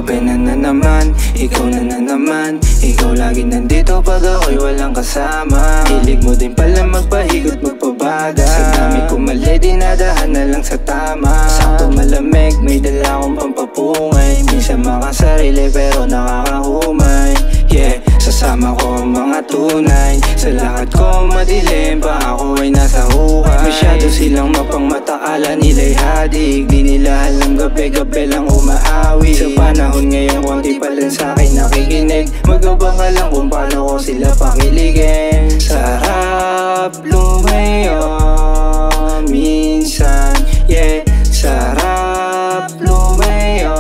gabi na naman, ikaw na naman. Ikaw lagi nandito pag ako'y walang kasama. Hilig mo din pala magpahigot, magpabaga. Sa dami ko mali, dinadahan na lang sa tama. Sakto malamig, may dala akong pampapungay. Minsan makasarili pero nakakahumay. Yeah, sasama ko ang mga tunay. Sa lakad ko madilim pa ako ay nasa hukay. Masyado silang mapangmata, akala nila'y hadig. Di nila alam gabi-gabi lang umaawi. Sa panahon ngayon konti pa lang sa'kin nakikinig. Magabang ka lang kung paano ko sila pakiligin. Sarap lumayo minsan, yeah. Sarap lumayo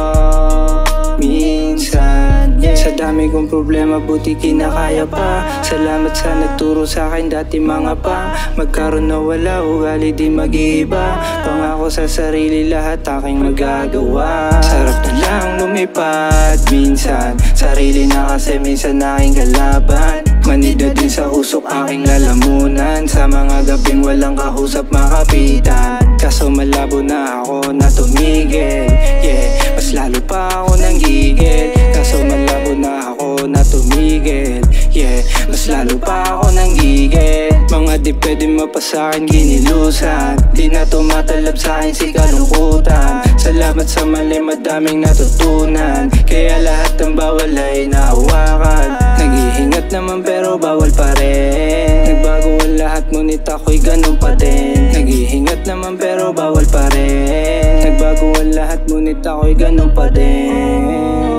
minsan, yeah. Sa dami kong problema buti kinakaya pa. Salamat sa nagturo sa'kin dati mga pa. Magkaroon na wala, ugali di mag-iiba. Pangako sa sarili lahat aking magagawa. Sarap na lang lumipad minsan. Sarili na kasi minsan aking kalaban. Manida din sa usok aking lalamunan. Sa mga gabing walang kahusap makapitan. Kaso malabo na ako na tumigil, yeah. Mas lalo pa ako nang gigil. Kaso malabo na ako na tumigil, yeah. Mas lalo pa ako nang gigil. Mga di pwede mapasakin ginilusan. Di na tumatalab sa'kin si kalungkutan. Salamat sa mali, madaming natutunan. Kaya lahat ng bawal ay nahawakan. Naghihingat naman pero bawal pa rin. Nagbago ang lahat ngunit ako'y ganun pa din. Naghihingat naman pero bawal pa rin. Nagbago ang lahat ngunit ako'y ganun pa din.